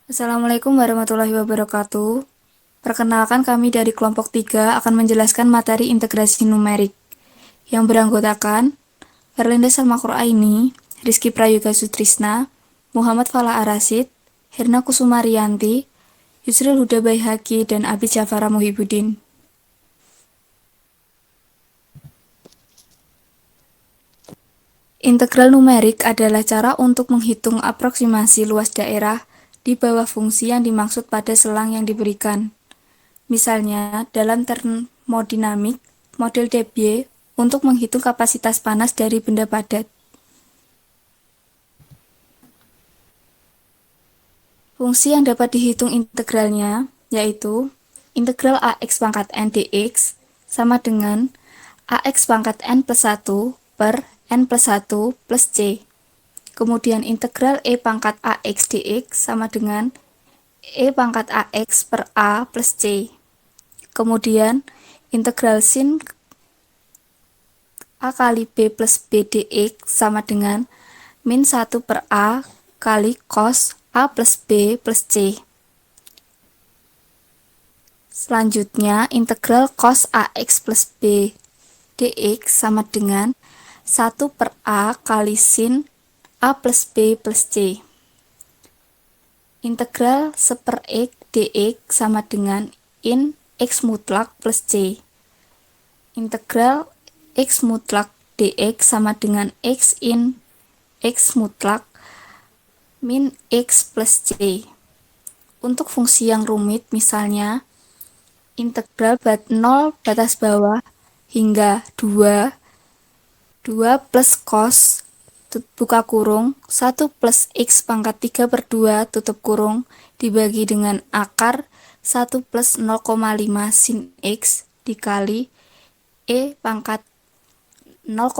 Assalamualaikum warahmatullahi wabarakatuh. Perkenalkan kami dari kelompok 3 akan menjelaskan materi integrasi numerik yang beranggotakan Erlinda Salma Quraini, Rizky Prayoga Sutrisna, Muhammad Fala Arasid, Herna Kusumarianti, Yusril Huda Baihaqi, dan Abid Jafara Muhibudin. Integral numerik adalah cara untuk menghitung aproksimasi luas daerah di bawah fungsi yang dimaksud pada selang yang diberikan. Misalnya, dalam termodinamik, model Debye untuk menghitung kapasitas panas dari benda padat. Fungsi yang dapat dihitung integralnya yaitu integral AX pangkat N dx sama dengan AX pangkat N plus 1 per N plus 1 plus C. Kemudian integral E pangkat AX dx sama dengan E pangkat AX per A plus C. Kemudian integral sin A kali B plus B dx sama dengan min 1 per A kali cos A plus B plus C. Selanjutnya, integral cos AX plus B dx sama dengan 1 per A kali sin A plus B plus C. Integral 1 per X dx sama dengan in X mutlak plus C. Integral X mutlak dx sama dengan X in X mutlak min X plus C. Untuk fungsi yang rumit, misalnya integral 0 batas bawah hingga 2 plus cos buka kurung 1 plus X pangkat 3 per 2 tutup kurung dibagi dengan akar 1 plus 0,5 sin X dikali E pangkat 0,5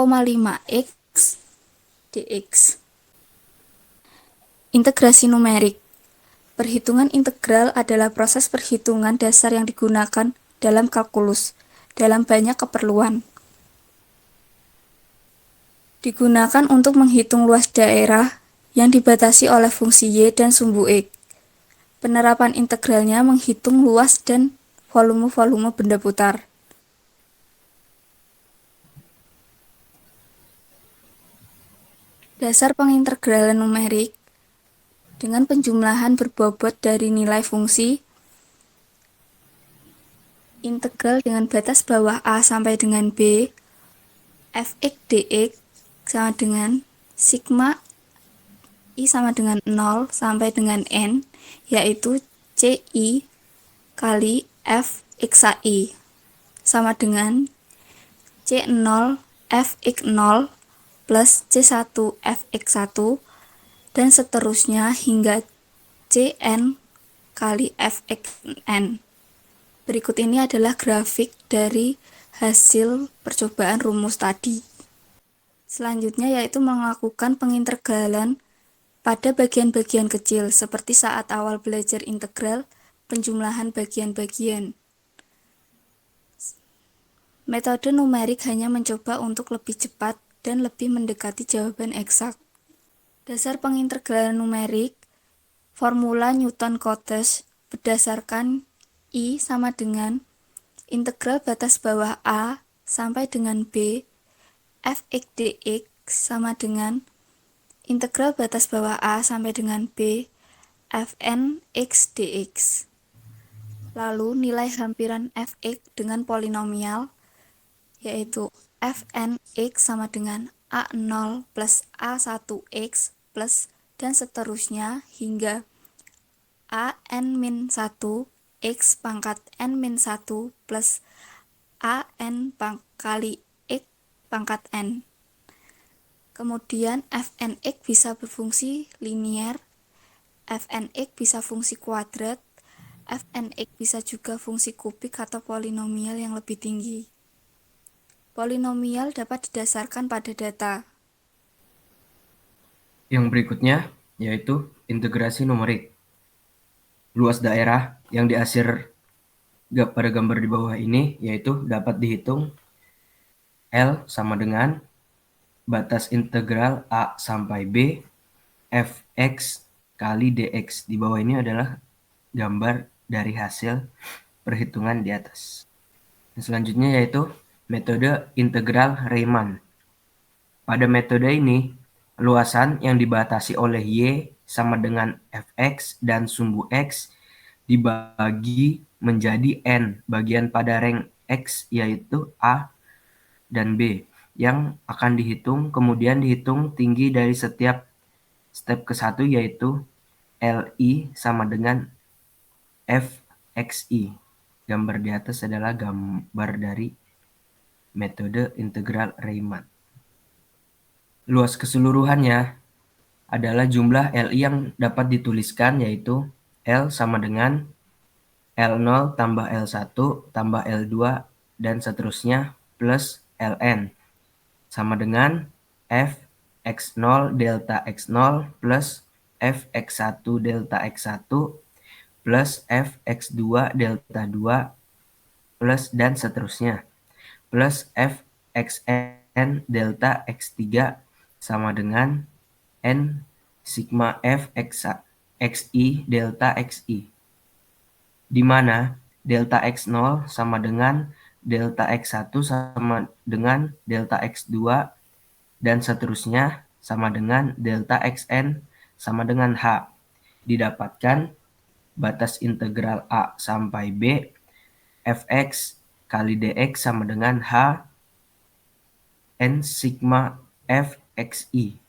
X dx. Integrasi numerik. Perhitungan integral adalah proses perhitungan dasar yang digunakan dalam kalkulus dalam banyak keperluan. Digunakan untuk menghitung luas daerah yang dibatasi oleh fungsi Y dan sumbu X. Penerapan integralnya menghitung luas dan volume-volume benda putar. Dasar pengintegralan numerik dengan penjumlahan berbobot dari nilai fungsi integral dengan batas bawah A sampai dengan B fx dx sama dengan sigma I sama dengan 0 sampai dengan N, yaitu CI kali F XAI sama dengan C0 Fx0 plus C1 Fx1 dan seterusnya hingga Cn kali Fxn. Berikut ini adalah grafik dari hasil percobaan rumus tadi. Selanjutnya yaitu melakukan pengintegralan pada bagian-bagian kecil seperti saat awal belajar integral, penjumlahan bagian-bagian. Metode numerik hanya mencoba untuk lebih cepat dan lebih mendekati jawaban eksak. Dasar pengintegralan numerik, formula Newton-Cotes berdasarkan I sama dengan integral batas bawah A sampai dengan B fx dx sama dengan integral batas bawah A sampai dengan B fn x dx. Lalu nilai hampiran fx dengan polinomial yaitu fn x sama dengan a0 plus a1x plus dan seterusnya hingga an-1 x pangkat n-1 plus an kali x pangkat n. Kemudian fnx bisa berfungsi linier, fnx bisa fungsi kuadrat, fnx bisa juga fungsi kubik atau polinomial yang lebih tinggi. Polinomial dapat didasarkan pada data. Yang berikutnya yaitu integrasi numerik. Luas daerah yang diasir pada gambar di bawah ini yaitu dapat dihitung L sama dengan batas integral A sampai B fx kali dx. Di bawah ini adalah gambar dari hasil perhitungan di atas. Selanjutnya yaitu metode integral Riemann. Pada metode ini, luasan yang dibatasi oleh Y sama dengan Fx dan sumbu X dibagi menjadi N bagian pada rang X, yaitu A dan B, yang akan dihitung, kemudian dihitung tinggi dari setiap step ke-1, yaitu Li sama dengan Fxi. Gambar di atas adalah gambar dari metode integral Riemann. Luas keseluruhannya adalah jumlah Li yang dapat dituliskan, yaitu L sama dengan L0 tambah L1 tambah L2 dan seterusnya plus Ln sama dengan Fx0 delta x0 plus Fx1 delta x1 plus Fx2 delta 2 plus dan seterusnya plus Fxn delta x3 sama dengan N sigma Xi delta Xi, di mana delta X0 sama dengan delta X1 sama dengan delta X2 dan seterusnya sama dengan delta Xn sama dengan H. Didapatkan batas integral A sampai B Fx kali dx sama dengan H N sigma Fxi.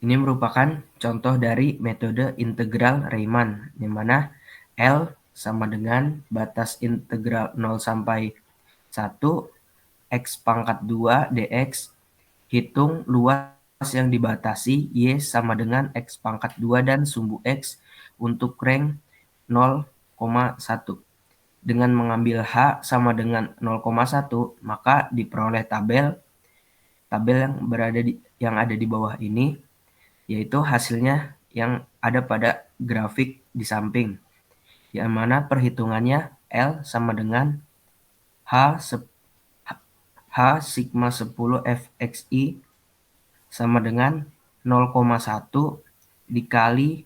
Ini merupakan contoh dari metode integral Riemann, di mana L sama dengan batas integral 0 sampai 1 X pangkat 2 dx, hitung luas yang dibatasi Y sama dengan X pangkat 2 dan sumbu X untuk rang 0,1. Dengan mengambil H sama dengan 0,1, maka diperoleh tabel yang ada di bawah ini, yaitu hasilnya yang ada pada grafik di samping, yang mana perhitungannya L sama dengan H sigma 10 Fxi sama dengan 0,1 dikali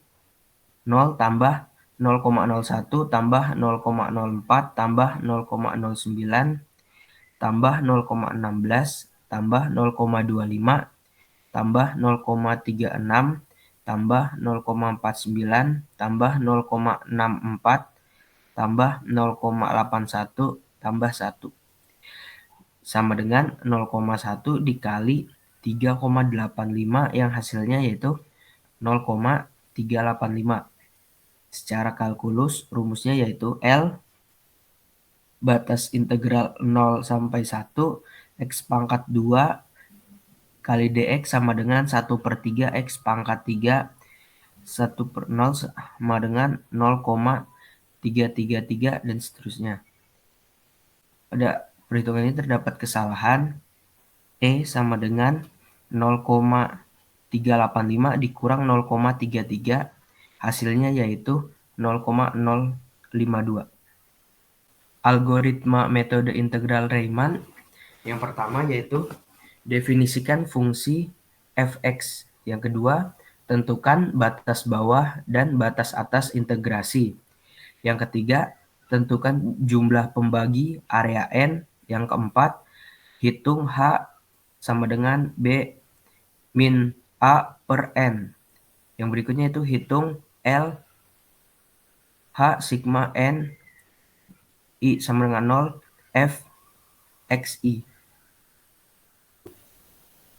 0 tambah 0,01 tambah 0,04 tambah 0,09 tambah 0,16 tambah 0,25 tambah 0,36 tambah 0,49 tambah 0,64 tambah 0,81 tambah 1 sama dengan 0,1 dikali 3,85 yang hasilnya yaitu 0,385. Secara kalkulus rumusnya yaitu L batas integral 0 sampai 1 X pangkat 2 kali dx sama dengan 1/3 X pangkat 3 1/0 sama dengan 0,333 dan seterusnya. Pada perhitungan ini terdapat kesalahan. E sama dengan 0,385 dikurang 0,33, hasilnya yaitu 0,052. Algoritma metode integral Riemann yang pertama yaitu definisikan fungsi fx. Yang kedua, tentukan batas bawah dan batas atas integrasi. Yang ketiga, tentukan jumlah pembagi area N. Yang keempat, hitung H sama dengan B min A per N. Yang berikutnya itu hitung L H sigma N I sama dengan 0 F XI.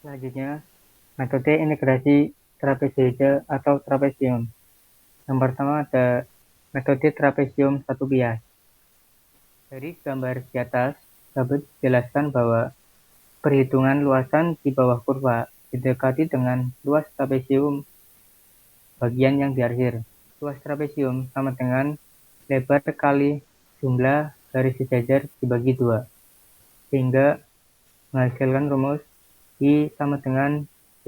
Selanjutnya, metode integrasi trapezoide atau trapesium. Yang pertama ada metode trapesium satu bias. Dari gambar di atas dapat dijelaskan bahwa perhitungan luasan di bawah kurva didekati dengan luas trapesium bagian yang di akhir. Luas trapesium sama dengan lebar kali jumlah garis sejajar dibagi 2, sehingga menghasilkan rumus I sama dengan B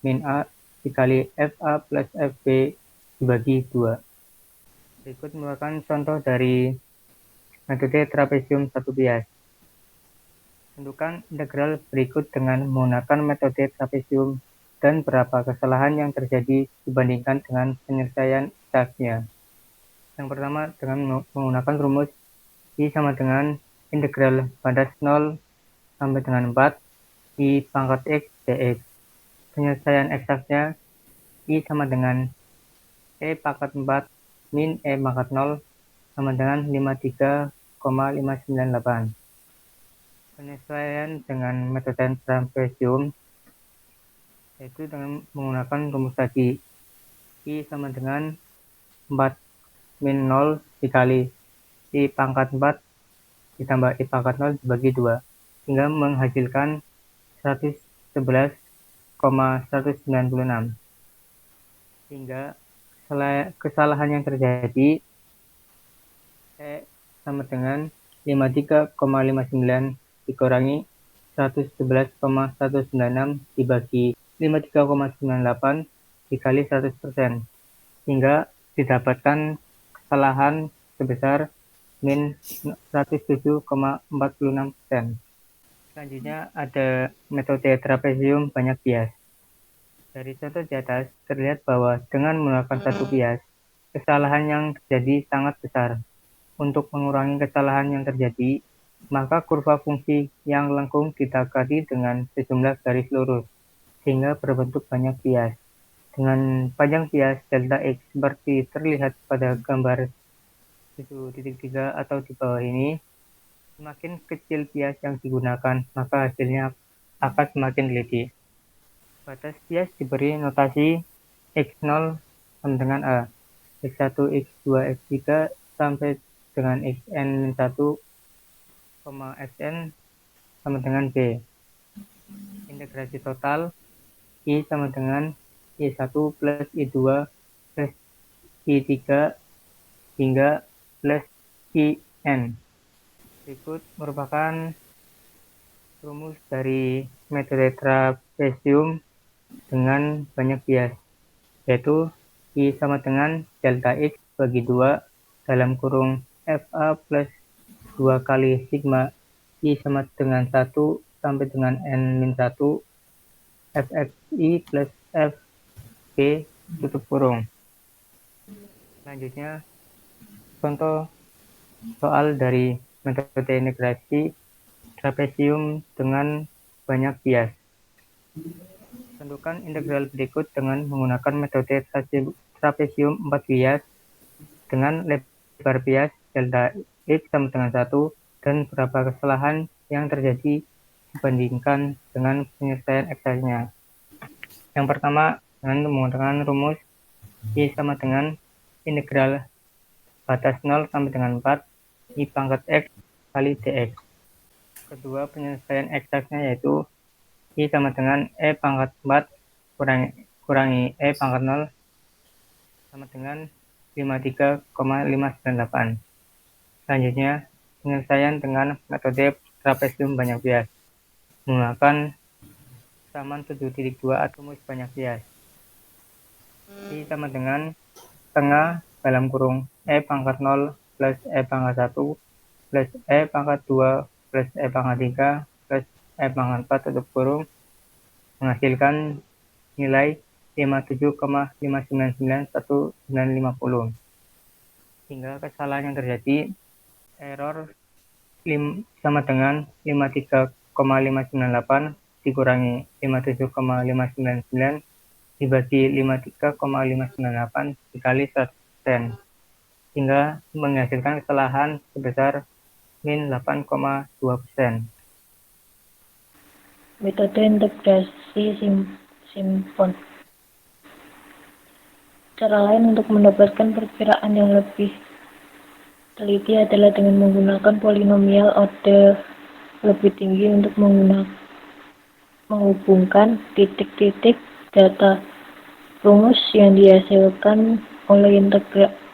min A dikali FA plus FB dibagi 2. Berikut merupakan contoh dari metode trapesium satu bias. Tentukan integral berikut dengan menggunakan metode trapesium dan berapa kesalahan yang terjadi dibandingkan dengan penyelesaian eksaknya. Yang pertama, dengan menggunakan rumus I sama dengan integral batas 0 sampai dengan 4 I pangkat X dx. Penyelesaian eksaknya I sama dengan E pangkat 4 min E pangkat 0 sama dengan 53,598. Penyesuaian dengan metode trapesium yaitu dengan menggunakan rumus tadi. I sama dengan 4 min 0 dikali I pangkat 4 ditambah I pangkat 0 dibagi 2 hingga menghasilkan 111,196. Hingga kesalahan yang terjadi E sama dengan 53,59 dikurangi 111,196 dibagi 53,98 dikali 100%, hingga didapatkan kesalahan sebesar min 107,46%. Selanjutnya ada metode trapesium banyak bias. Dari contoh di atas terlihat bahwa dengan menggunakan satu bias, kesalahan yang terjadi sangat besar. Untuk mengurangi kesalahan yang terjadi, maka kurva fungsi yang lengkung didekati dengan sejumlah garis lurus, sehingga berbentuk banyak bias. Dengan panjang bias delta X seperti terlihat pada gambar 7.3 atau di bawah ini, semakin kecil bias yang digunakan, maka hasilnya akan semakin teliti. Batas bias diberi notasi X0 sama dengan A, X1, X2, X3 sampai dengan Xn-1, Xn sama dengan B. Integrasi total I sama dengan I1 plus I2 plus I3 hingga plus In. Berikut merupakan rumus dari metode trapesium dengan banyak bias, yaitu I sama dengan delta X bagi 2 dalam kurung FA plus 2 kali sigma I sama dengan 1 sampai dengan N-1 FXI plus FB tutup kurung. Selanjutnya, contoh soal dari metode integrasi trapesium dengan banyak bias. Tentukan integral berikut dengan menggunakan metode trapesium 4 bias dengan lebar bias delta X sama dengan 1 dan berapa kesalahan yang terjadi dibandingkan dengan penyelesaian eksaknya. Yang pertama, dengan menggunakan rumus I sama dengan integral batas 0 sampai dengan 4 I pangkat X kali dx. Kedua, penyelesaian eksaknya yaitu I sama dengan E pangkat 4 kurangi E pangkat 0 sama dengan 53,598. Selanjutnya, penyelesaian dengan metode trapesium banyak bias menggunakan samaan 7.2 atau rumus banyak bias. I sama dengan setengah dalam kurung E pangkat 0 plus E pangkat 1 plus E pangkat 2 plus E pangkat 3 plus E pangkat 4 tutup kurung menghasilkan nilai 57,5991950. Hingga kesalahan yang terjadi error sama dengan 53,598 dikurangi 57,599 dibagi 53,598 dikali 100%, hingga menghasilkan kesalahan sebesar min 8,2%. Metode integrasi simpon. Cara lain untuk mendapatkan perkiraan yang lebih teliti adalah dengan menggunakan polinomial order lebih tinggi untuk menghubungkan titik-titik data. Rumus yang dihasilkan oleh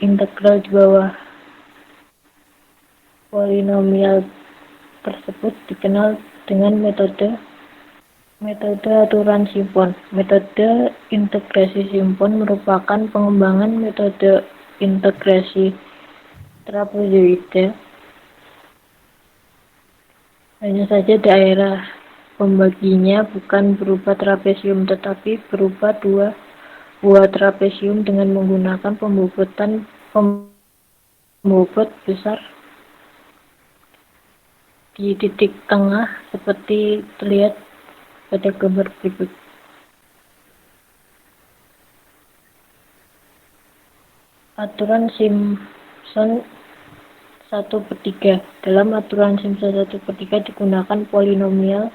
integral di bawah polinomial tersebut dikenal dengan metode aturan simpon. Metode integrasi simpon merupakan pengembangan metode integrasi trapezoide. Hanya saja daerah pembaginya bukan berupa trapesium tetapi berupa dua buah trapesium dengan menggunakan pembobot besar di titik tengah seperti terlihat pada gambar berikut. Aturan Simpson 1/3. Dalam aturan Simpson 1/3 digunakan polinomial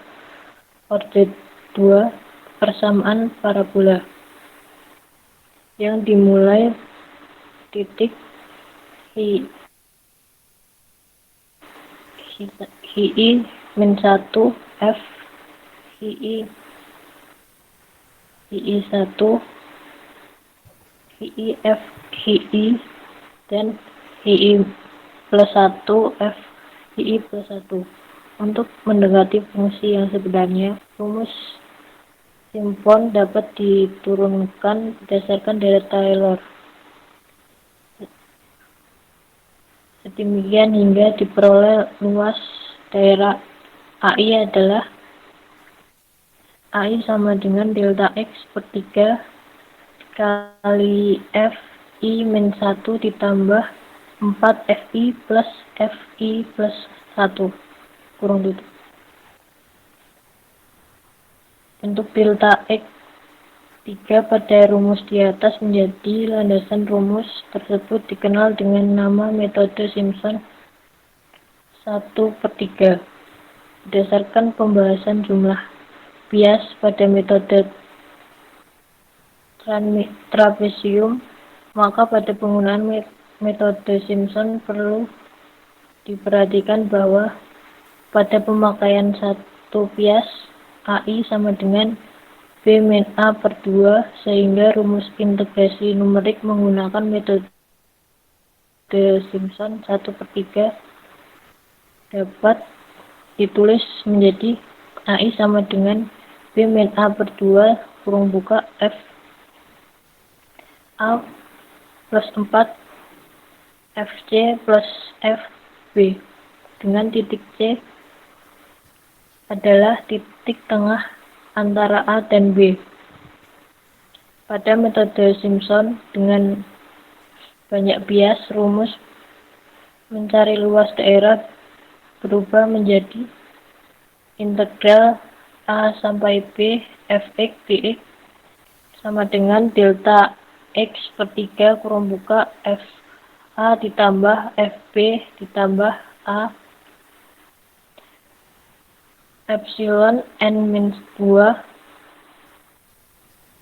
orde 2 persamaan parabola yang dimulai titik Hi-1 F Hi-1 Hi-F Hi dan Hi+1 F Hi+1. Untuk mendekati fungsi yang sebenarnya, rumus Simpson dapat diturunkan berdasarkan daerah Taylor. Sedemikian hingga diperoleh luas daerah AI adalah AI sama dengan delta X per 3 kali Fi-1 ditambah 4 Fi plus Fi plus 1 kurang tutup. Bentuk delta X 3 pada rumus di atas menjadi landasan rumus tersebut dikenal dengan nama metode Simpson 1/3. Berdasarkan pembahasan jumlah bias pada metode trapesium, maka pada penggunaan metode Simpson perlu diperhatikan bahwa pada pemakaian satu bias AI sama dengan B-A/2 sehingga rumus integrasi numerik menggunakan metode Simpson 1/3 dapat ditulis menjadi AI sama dengan B-A/2 kurung buka F A plus 4 FC plus FB, dengan titik C adalah titik tengah antara A dan B. Pada metode Simpson dengan banyak bias, rumus mencari luas daerah berubah menjadi integral A sampai B Fx dx sama dengan delta X per 3 kurung buka F A ditambah FB ditambah A epsilon n-2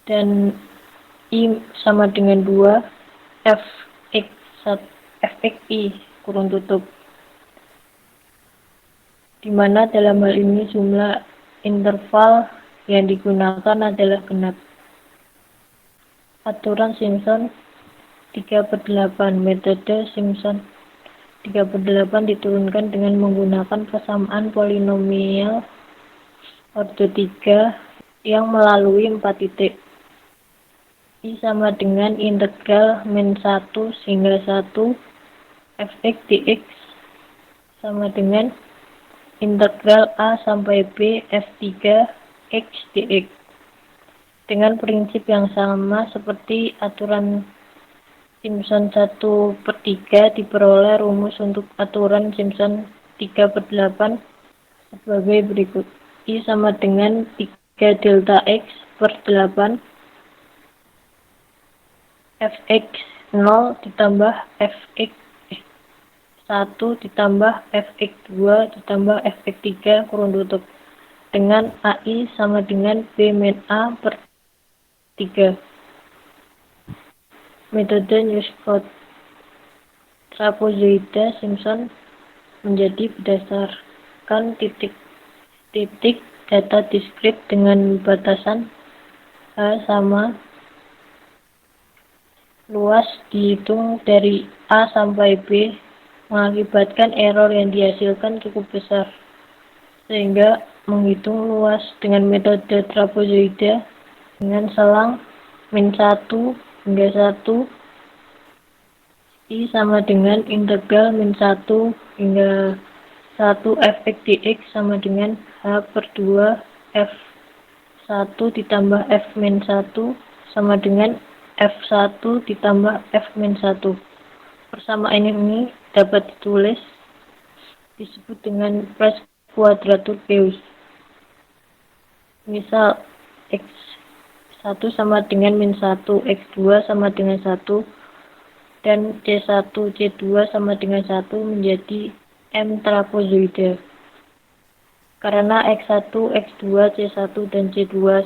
dan I sama dengan 2 Fxi kurung tutup, di mana dalam hal ini jumlah interval yang digunakan adalah genap. Aturan Simpson 3/8. Metode Simpson 3/8 diturunkan dengan menggunakan persamaan polinomial orde 3 yang melalui 4 titik. I sama dengan integral min 1 hingga 1 Fx dx sama dengan integral A sampai B F3 X dx. Dengan prinsip yang sama seperti aturan Simpson 1/3 diperoleh rumus untuk aturan Simpson 3/8 sebagai berikut. I sama dengan 3 delta X per 8 Fx 0 ditambah Fx 1 ditambah Fx 2 ditambah Fx 3 kurung tutup, dengan AI sama dengan B min A per 3. Metode Newscott trapezoida Simpson menjadi berdasarkan titik data diskrit dengan batasan H sama luas dihitung dari A sampai B mengakibatkan error yang dihasilkan cukup besar, sehingga menghitung luas dengan metode trapezoida dengan selang min 1 hingga 1 I sama dengan integral min 1 hingga 1 fx dx sama dengan H per 2 F1 ditambah F-1 sama dengan F1 ditambah F-1. Persamaan ini dapat disebut dengan plus kuadratur Gauss. Misal X1 sama dengan -1, X2 sama dengan 1, dan C1, C2 sama dengan 1 menjadi M trapezoide. Karena X1, X2, C1, dan C2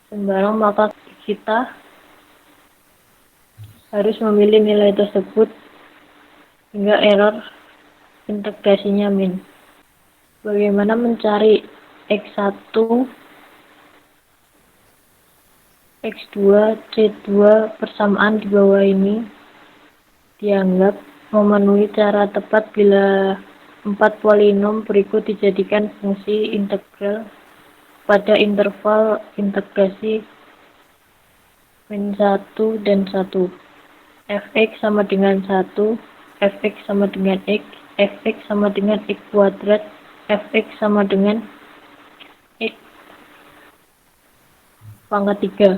sembarang, maka kita harus memilih nilai tersebut hingga error integrasinya min. Bagaimana mencari X1, X2, C2 persamaan di bawah ini dianggap memenuhi cara tepat bila 4 polinom berikut dijadikan fungsi integral pada interval integrasi -1 dan 1. Fx sama dengan 1, Fx sama dengan X, Fx sama dengan X kuadrat, Fx sama dengan X pangkat 3.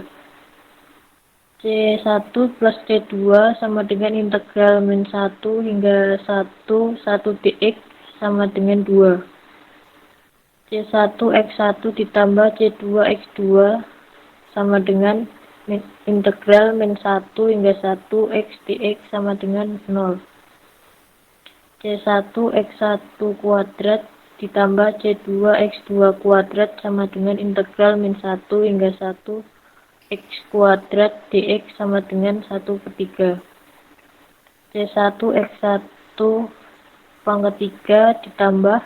C1 plus C2 sama dengan integral -1 hingga 1 dx sama dengan 2. C1 X1 ditambah C2 X2 sama dengan integral -1 hingga 1 x dx sama dengan 0. C1 X1 kuadrat ditambah C2 X2 kuadrat sama dengan integral -1 hingga 1 x kuadrat dx sama dengan 1/3. C1 X1 pangkat 3 ditambah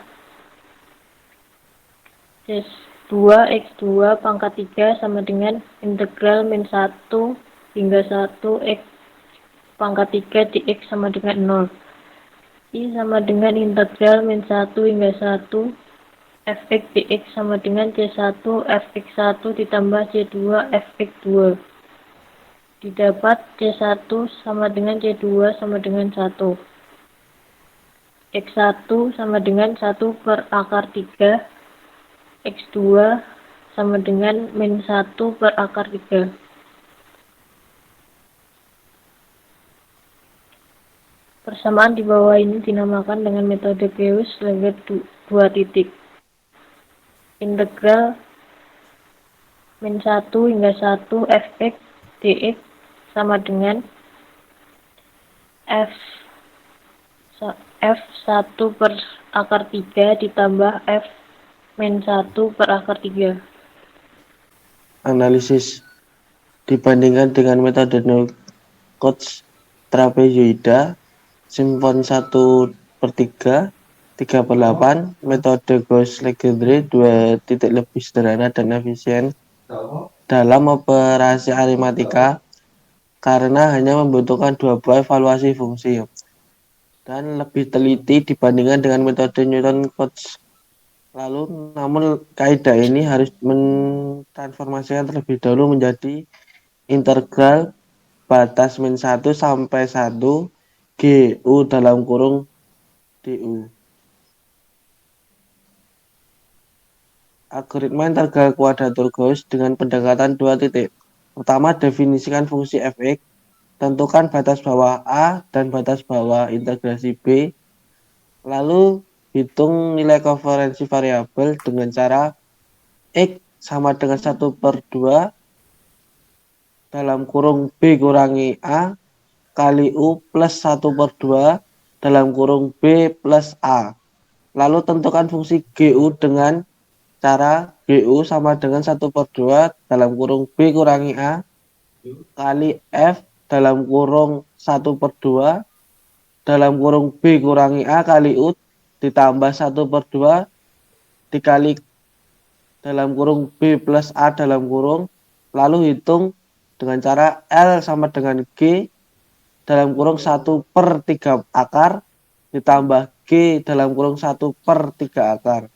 C2 X2 pangkat 3 sama dengan integral -1 hingga 1 x pangkat 3 dx sama dengan 0. I sama dengan integral -1 hingga 1 fx dx sama dengan C1 fx1 ditambah C2 fx2. Didapat C1 sama dengan C2 sama dengan 1. X1 sama dengan 1 per akar 3. X2 sama dengan -1 per akar 3. Persamaan di bawah ini dinamakan dengan metode Gauss Legendre 2 titik. Integral -1 hingga 1 fx dx sama dengan f1 per akar 3 ditambah f-1 per akar 3. Analisis dibandingkan dengan metode Koch trapezoida Simpson 1/3, 3/8, metode Gauss Legendre 2 titik lebih sederhana dan efisien dalam operasi aritmatika karena hanya membutuhkan 2 buah evaluasi fungsi dan lebih teliti dibandingkan dengan metode Newton-Koch. Lalu, namun kaidah ini harus mentransformasikan terlebih dahulu menjadi integral batas -1 sampai 1 GU dalam kurung DU. Algoritma integral kuadratur Gauss dengan pendekatan 2 titik. Pertama, definisikan fungsi fx, tentukan batas bawah A dan batas bawah integrasi B, lalu hitung nilai koferensi variabel dengan cara X sama dengan 1/2 dalam kurung B kurangi A kali U plus 1/2 dalam kurung B plus A. Lalu tentukan fungsi GU dengan cara GU sama dengan 1/2 dalam kurung B kurangi A kali F dalam kurung 1/2 dalam kurung B kurangi A kali U ditambah 1/2 dikali dalam kurung B plus A dalam kurung, lalu hitung dengan cara L sama dengan G dalam kurung 1/3 akar ditambah G dalam kurung 1/3 akar.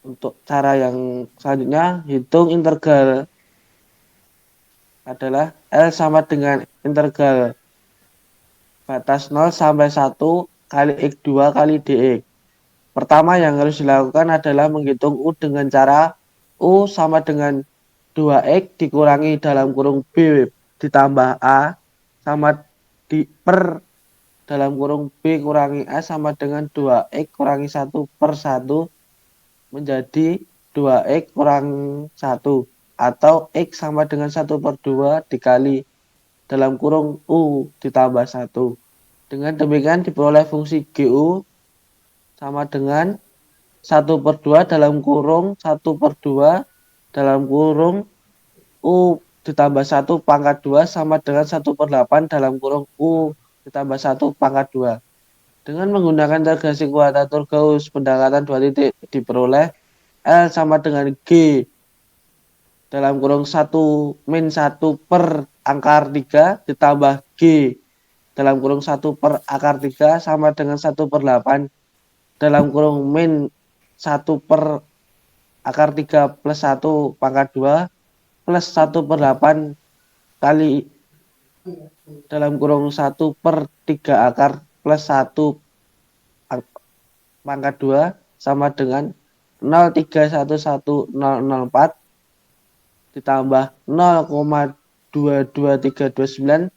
Untuk cara yang selanjutnya, hitung integral adalah L sama dengan integral batas 0 sampai 1 kali X2 kali DX. Pertama yang harus dilakukan adalah menghitung U dengan cara U sama dengan 2X dikurangi dalam kurung B ditambah A sama per dalam kurung B kurangi A sama dengan 2X kurangi 1 per 1 menjadi 2X kurang 1 atau X sama dengan 1 per 2 dikali dalam kurung U ditambah 1. Dengan demikian diperoleh fungsi GU sama dengan 1 per 2 dalam kurung 1 per 2 dalam kurung U ditambah 1 pangkat 2 sama dengan 1 per 8 dalam kurung U ditambah 1 pangkat 2. Dengan menggunakan integrasi kuadratur Gauss pendekatan 2 titik diperoleh L sama dengan G dalam kurung 1 min 1 per akar 3 ditambah G dalam kurung 1 per akar 3 sama dengan 1 per 8 dalam kurung min 1 per akar 3 plus 1 pangkat 2 plus 1 per 8 kali dalam kurung 1 per 3 akar plus 1 pangkat 2 sama dengan 0,311004 ditambah 0,22329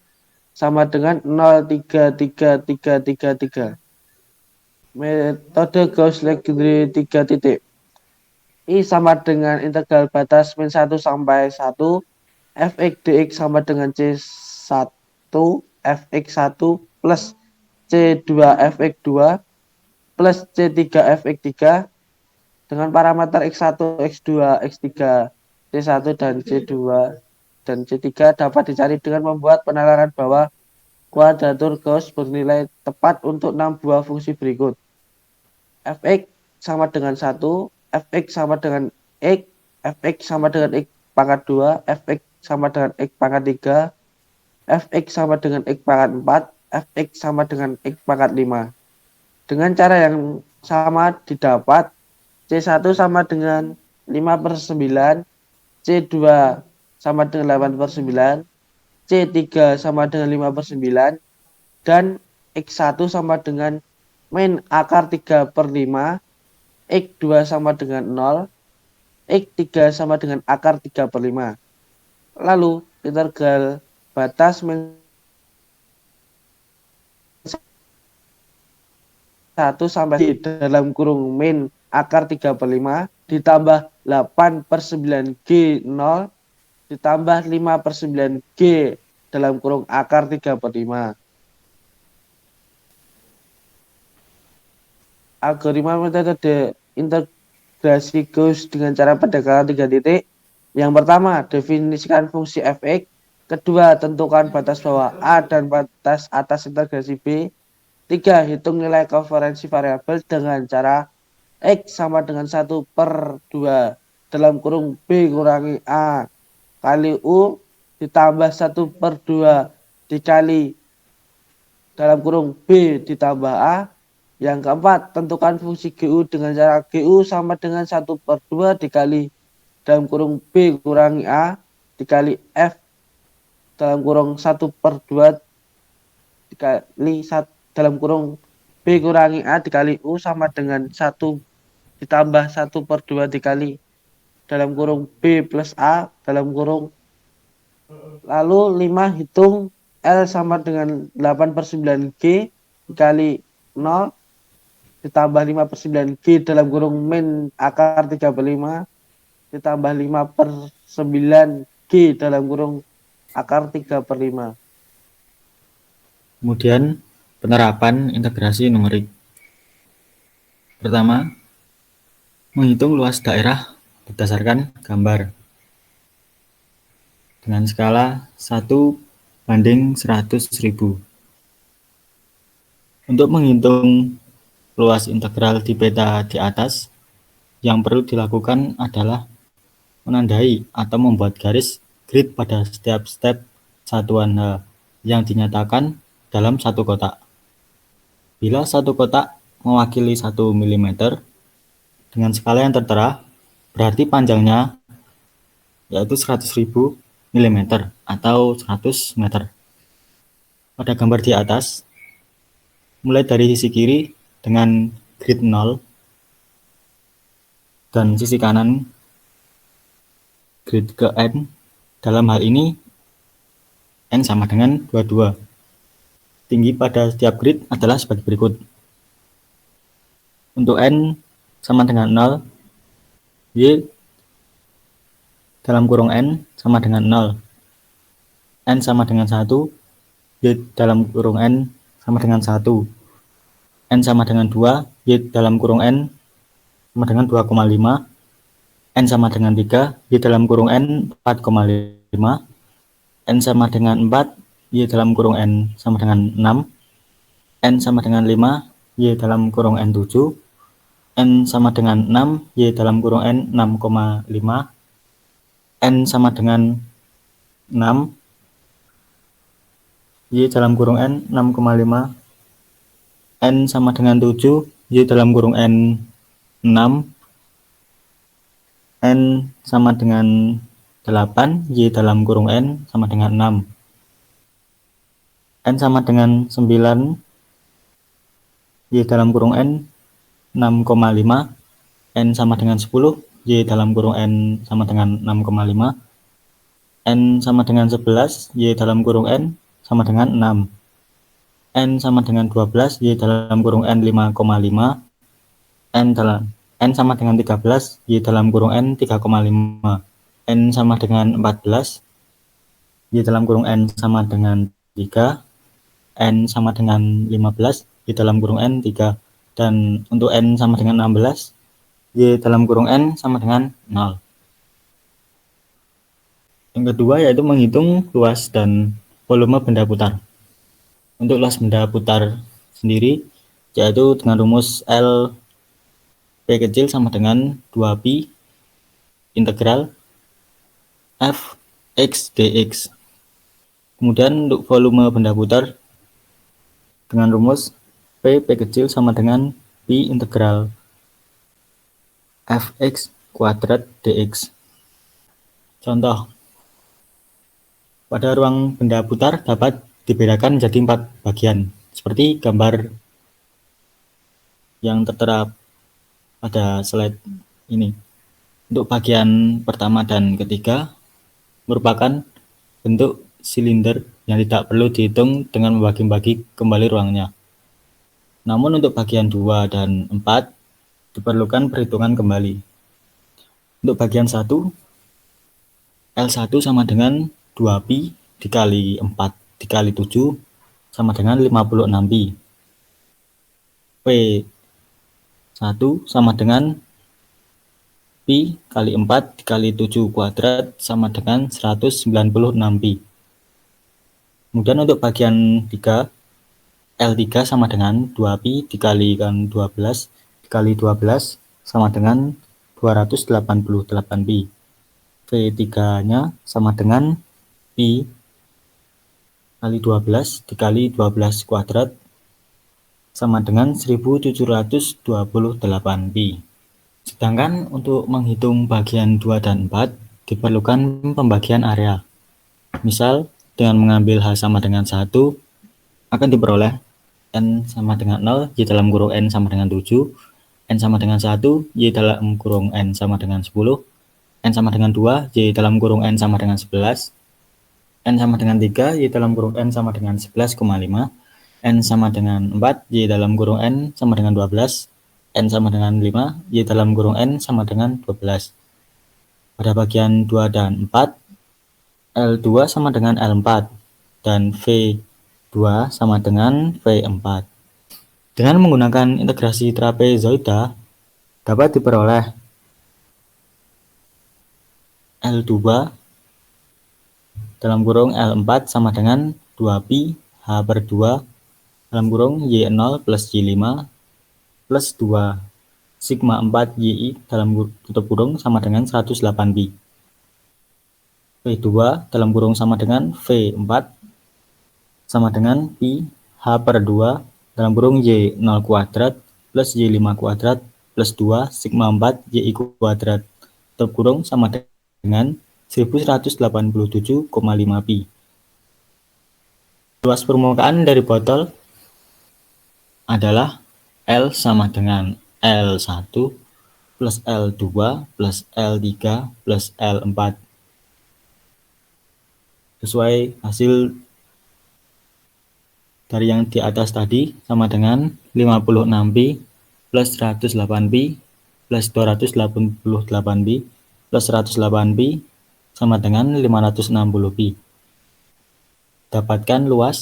sama dengan 0,33333. Metode Gauss-Legendre 3 titik. I sama dengan integral batas min 1 sampai 1 fx dx sama dengan C1 fx1 plus C2 fx2 plus C3 fx3 dengan parameter x1, x2, x3, C1 dan C2 dan C3 dapat dicari dengan membuat penalaran bahwa kuadratur Gauss bernilai tepat untuk 6 buah fungsi berikut. Fx sama dengan 1, fx sama dengan x, fx sama dengan x pangkat 2, fx sama dengan x pangkat 3, fx sama dengan x pangkat 4, fx sama dengan x pangkat 5. Dengan cara yang sama didapat C1 sama dengan 5 per 9, C2 sama dengan 8 per 9, C3 sama dengan 5 per 9, dan X1 sama dengan min akar 3 per 5, X2 sama dengan 0, X3 sama dengan akar 3 per 5. Lalu integral batas min 1 sampai dalam kurung min akar 3 per 5 ditambah 8 per 9 G 0 ditambah 5 per 9 G dalam kurung akar 3 per 5. Algoritma metode integrasi Gauss dengan cara pendekatan 3 titik. Yang pertama, definisikan fungsi fx. Kedua, tentukan batas bawah A dan batas atas integrasi B. 3. Hitung nilai koeficiensi variabel dengan cara X sama dengan 1 per 2 dalam kurung B kurangi A kali U ditambah 1 per 2 dikali dalam kurung B ditambah A. Yang keempat, tentukan fungsi GU dengan cara GU sama dengan 1 per 2 dikali dalam kurung B kurangi A dikali F dalam kurung 1 per 2 dikali 1 dalam kurung B kurangi A dikali U sama dengan 1 ditambah 1 per 2 dikali dalam kurung B plus A dalam kurung. Lalu 5 hitung L sama dengan 8 per 9 G dikali 0 ditambah 5 per 9 G dalam kurung min akar 3 per 5 ditambah 5 per 9 G dalam kurung akar 3 per 5. Kemudian penerapan integrasi numerik. Pertama, menghitung luas daerah berdasarkan gambar dengan skala 1:100.000. Untuk menghitung luas integral di peta di atas, yang perlu dilakukan adalah menandai atau membuat garis grid pada setiap step satuan H yang dinyatakan dalam satu kotak. Bila satu kotak mewakili 1 mm dengan skala yang tertera, berarti panjangnya yaitu 100.000 mm atau 100 meter. Pada gambar di atas, mulai dari sisi kiri dengan grid 0 dan sisi kanan grid ke n. Dalam hal ini n sama dengan 22. Tinggi pada setiap grid adalah sebagai berikut. Untuk n sama dengan 0, y dalam kurung n sama dengan 0. N sama dengan 1, y dalam kurung n sama dengan 1. N sama dengan 2, y dalam kurung n sama dengan 2,5. N sama dengan 3, y dalam kurung n 4,5. N sama dengan 4, y dalam kurung n sama dengan 6. N sama dengan 5, y dalam kurung n 7. N sama dengan 6, y dalam kurung n 6,5. N sama dengan 6, y dalam kurung n 6,5. N sama dengan 7, y dalam kurung n 6. N sama dengan 8, y dalam kurung n sama dengan 6. N sama dengan 9, y dalam kurung n 6,5. N sama dengan 10, y dalam kurung n sama dengan 6,5. N sama dengan 11, y dalam kurung n sama dengan 6. N sama dengan 12, y dalam kurung n 5,5. N sama dengan 13, y dalam kurung n 3,5. N sama dengan 14, y dalam kurung n sama dengan 3. N sama dengan 15, y dalam kurung n 3. Dan untuk n sama dengan 16, y dalam kurung n sama dengan 0. Yang kedua yaitu menghitung luas dan volume benda putar. Untuk luas benda putar sendiri yaitu dengan rumus L P kecil sama dengan 2pi integral f x dx. Kemudian untuk volume benda putar dengan rumus P kecil sama dengan pi integral fx kuadrat dx. Contoh, pada ruang benda putar dapat dibedakan menjadi 4 bagian, seperti gambar yang tertera pada slide ini. Untuk bagian pertama dan ketiga merupakan bentuk silinder yang tidak perlu dihitung dengan membagi-bagi kembali ruangnya. Namun untuk bagian 2 dan 4 diperlukan perhitungan kembali. Untuk bagian 1, L1 sama dengan 2pi dikali 4 dikali 7 sama dengan 56pi. P1 sama dengan pi kali 4 dikali 7 kuadrat sama dengan 196pi. Kemudian untuk bagian 3, L3 sama dengan 2pi dikalikan 12 dikali 12 sama dengan 288pi. V3-nya sama dengan pi kali 12 dikali 12 kuadrat sama dengan 1728pi. Sedangkan untuk menghitung bagian 2 dan 4 diperlukan pembagian area. Misal dengan mengambil H sama dengan 1 akan diperoleh N sama dengan 0, Y dalam kurung N sama dengan 7, N sama dengan 1, Y dalam kurung N sama dengan 10, N sama dengan 2, Y dalam kurung N sama dengan 11, N sama dengan 3, Y dalam kurung N sama dengan 11,5, N sama dengan 4, Y dalam kurung N sama dengan 12, N sama dengan 5, Y dalam kurung N sama dengan 12. Pada bagian 2 dan 4, L2 sama dengan L4, dan V2 sama dengan V4. Dengan menggunakan integrasi trapezoida, dapat diperoleh L2 dalam kurung L4 sama dengan 2pi H per 2 dalam kurung Y0 plus Y5 plus 2 sigma 4 YI dalam tutup kurung sama dengan 108pi. V2 dalam kurung sama dengan V4 sama dengan pi H per 2 dalam kurung Y0 kuadrat plus Y5 kuadrat plus 2 sigma 4 YI kuadrat tutup kurung sama dengan 1187,5 pi. Luas permukaan dari botol adalah L sama dengan L1 plus L2 plus L3 plus L4. Sesuai hasil dari yang di atas tadi sama dengan 56pi plus 108pi plus 288pi plus 108pi sama dengan 560pi. Dapatkan luas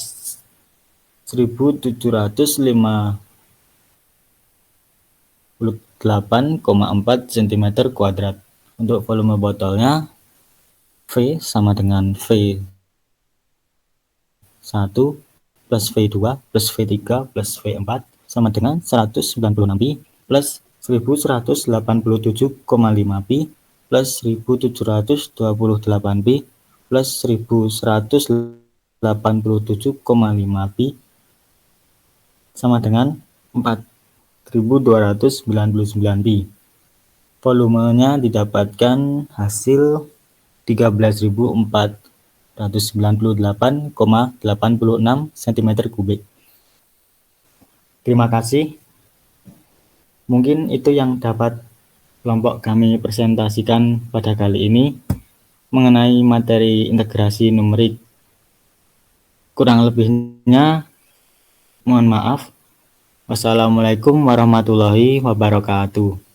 1758,4 cm kuadrat. Untuk volume botolnya V sama dengan V1 plus V2 plus V3 plus V4 sama dengan 196pi plus 1187,5pi plus 1728pi plus 1187,5pi sama dengan 4299pi. Volumenya didapatkan hasil 13.498,86 cm3. Terima kasih. Mungkin itu yang dapat kelompok kami presentasikan pada kali ini mengenai materi integrasi numerik. Kurang lebihnya mohon maaf. Wassalamualaikum warahmatullahi wabarakatuh.